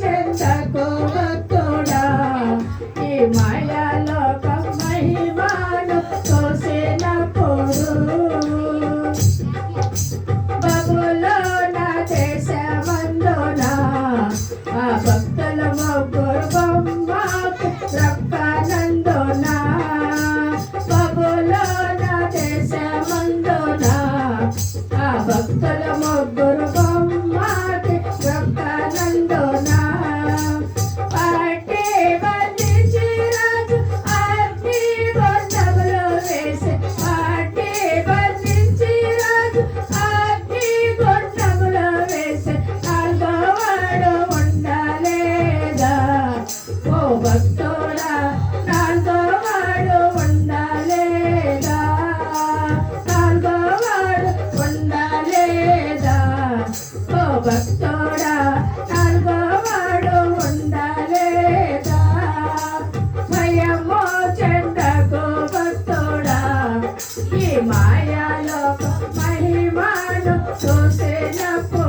చెందకు భక్తుడా ఈ మాయాలోక మహిమాను చూసినప్పుడు బబులోన దేశమందున ఆ భక్తుల ముగ్గురు బొమ్మకు రక్కనందున బబులోన దేశమందున ఆ భక్తుల ముగ్గురు బొమ్మకి రక్కనందున పట్టి బంధించి రాజు అగ్ని గుండములో వేసి పట్టి బంధించి రాజు అగ్ని గుండములో వేసి నాలుగోవాడు ఉండలేదా ఓ భక్తుడా నాలుగోవాడు ఉండలేదా నాలుగోవాడు ఉండలేదా ఓ భక్తుడా నాలుగోవాడు ఉండలేదా భయమో చెందకు భక్తుడా ఈ మాయాలోక మహిమాను చూసినప్పుడు